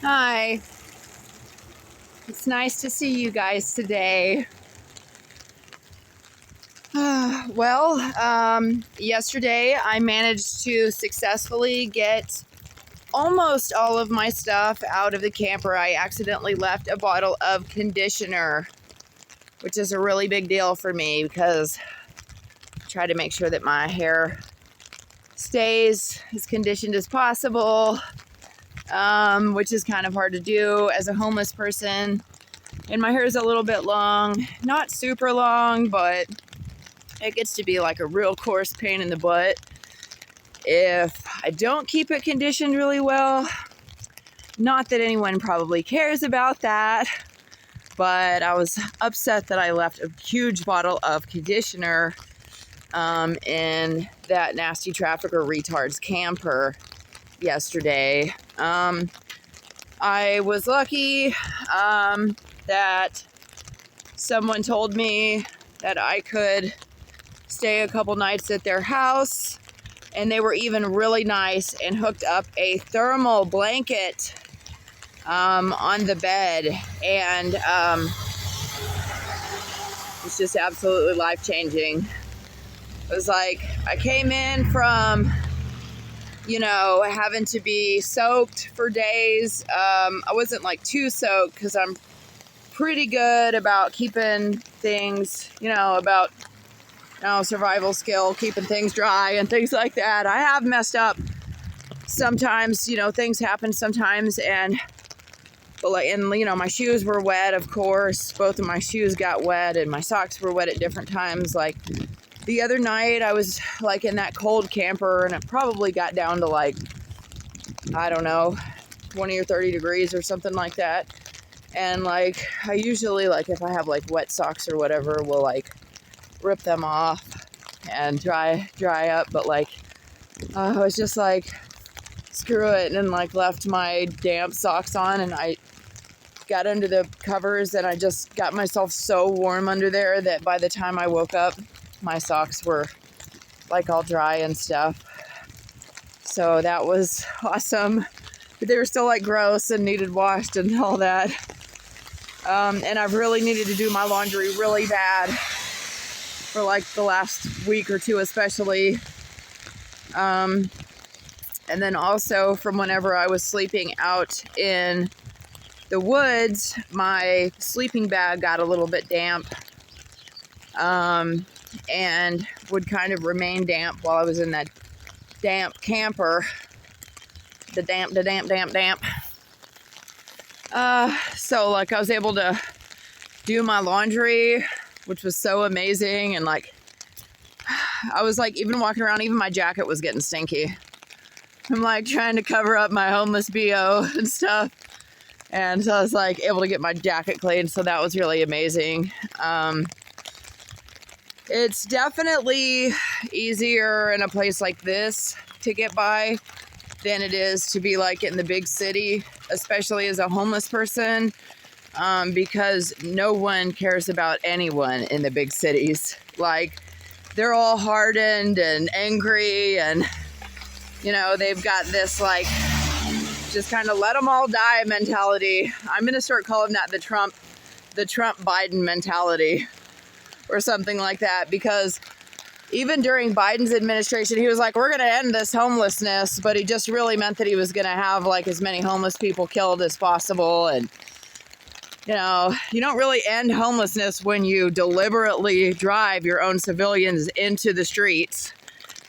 Hi. It's nice to see you guys today. Yesterday I managed to successfully get almost all of my stuff out of the camper. I accidentally left a bottle of conditioner, which is a really big deal for me because I try to make sure that my hair stays as conditioned as possible, which is kind of hard to do as a homeless person. And my hair is a little bit long, not super long, but it gets to be like a real coarse pain in the butt if I don't keep it conditioned really well. Not that anyone probably cares about that, but I was upset that I left a huge bottle of conditioner in that nasty trafficker retard's camper yesterday. I was lucky that someone told me that I could stay a couple nights at their house, and they were even really nice and hooked up a thermal blanket on the bed, and it's just absolutely life-changing. It was like I came in from having to be soaked for days. I wasn't like too soaked because I'm pretty good about keeping things, about survival skill, keeping things dry and things like that. I have messed up sometimes, things happen sometimes, my shoes were wet, of course. Both of my shoes got wet, and my socks were wet at different times. Like the other night, I was like in that cold camper, and it probably got down to like, I don't know, 20 or 30 degrees or something like that. And like, I usually, like, if I have like wet socks or whatever, will like rip them off and dry up. But like, I was just like, screw it, and like left my damp socks on, and I got under the covers, and I just got myself so warm under there that by the time I woke up, my socks were like all dry and stuff. So that was awesome. But they were still like gross and needed washed and all that. And I've really needed to do my laundry really bad for like the last week or two especially. And then also from whenever I was sleeping out in the woods, my sleeping bag got a little bit damp. And would kind of remain damp while I was in that damp camper. The damp. So like I was able to do my laundry, which was so amazing. And like, I was like, even walking around, even my jacket was getting stinky. I'm like trying to cover up my homeless BO and stuff. And so I was like able to get my jacket clean. So that was really amazing. It's definitely easier in a place like this to get by than it is to be like in the big city, especially as a homeless person, because no one cares about anyone in the big cities. Like, they're all hardened and angry, and they've got this like just kind of let them all die mentality. I'm gonna start calling that the Trump Biden mentality or something like that, because even during Biden's administration, he was like, we're going to end this homelessness, but he just really meant that he was going to have like as many homeless people killed as possible. And, you don't really end homelessness when you deliberately drive your own civilians into the streets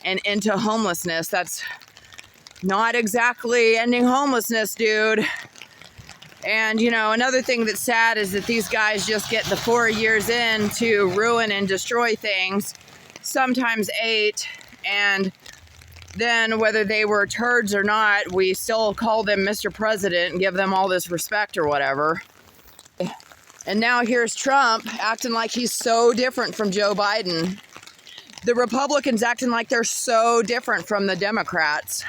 and into homelessness. That's not exactly ending homelessness, dude. And, another thing that's sad is that these guys just get the 4 years in to ruin and destroy things, sometimes 8, and then whether they were turds or not, we still call them Mr. President and give them all this respect or whatever. And now here's Trump acting like he's so different from Joe Biden. The Republicans acting like they're so different from the Democrats,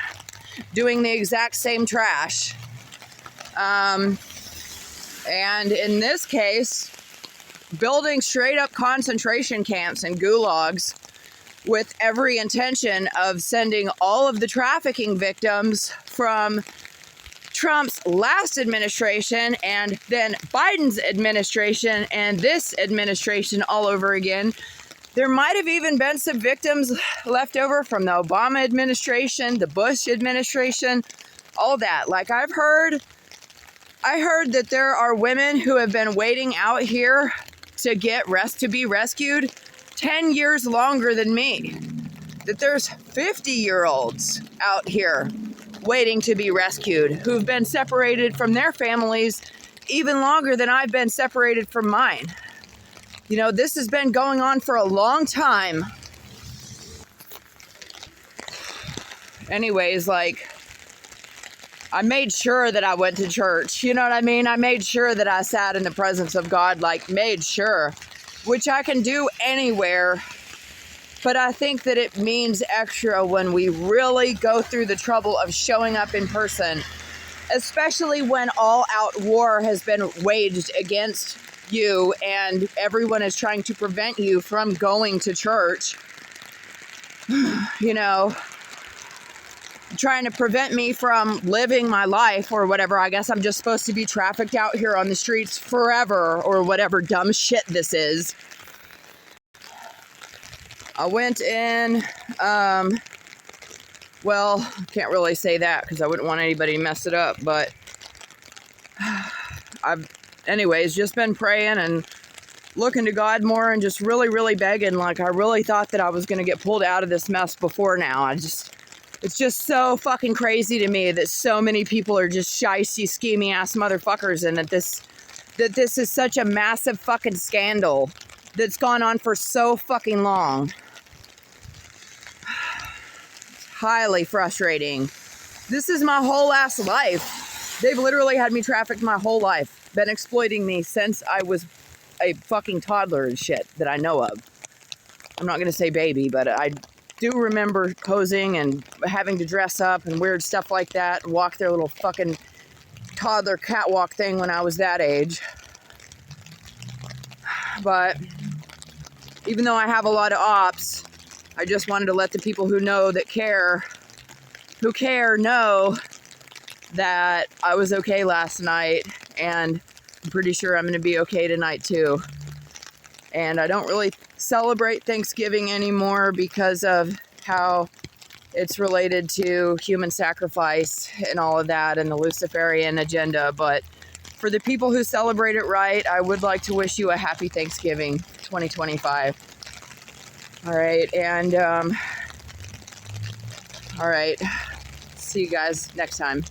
doing the exact same trash. And in this case, building straight up concentration camps and gulags with every intention of sending all of the trafficking victims from Trump's last administration and then Biden's administration and this administration all over again. There might have even been some victims left over from the Obama administration, the Bush administration, all that. Like I heard that there are women who have been waiting out here to be rescued 10 years longer than me. That there's 50-year-olds out here waiting to be rescued who've been separated from their families even longer than I've been separated from mine. You know, this has been going on for a long time. Anyways, like, I made sure that I went to church. You know what I mean? I made sure that I sat in the presence of God, like, made sure, which I can do anywhere. But I think that it means extra when we really go through the trouble of showing up in person, especially when all-out war has been waged against you and everyone is trying to prevent you from going to church. You know, trying to prevent me from living my life or whatever. I guess I'm just supposed to be trafficked out here on the streets forever or whatever dumb shit this is. I went in, well, can't really say that because I wouldn't want anybody to mess it up, but anyways, just been praying and looking to God more and just really, really begging. Like, I really thought that I was going to get pulled out of this mess before now. It's just so fucking crazy to me that so many people are just shysty, scheming ass motherfuckers, and that this is such a massive fucking scandal that's gone on for so fucking long. It's highly frustrating. This is my whole ass life. They've literally had me trafficked my whole life. Been exploiting me since I was a fucking toddler and shit that I know of. I'm not going to say baby, but I do remember posing and having to dress up and weird stuff like that and walk their little fucking toddler catwalk thing when I was that age. But even though I have a lot of ops, I just wanted to let the people who know that care, know that I was okay last night, and I'm pretty sure I'm going to be okay tonight too. And I don't really celebrate Thanksgiving anymore because of how it's related to human sacrifice and all of that and the Luciferian agenda. But for the people who celebrate it right, I would like to wish you a happy Thanksgiving 2025. All right. And, all right. See you guys next time.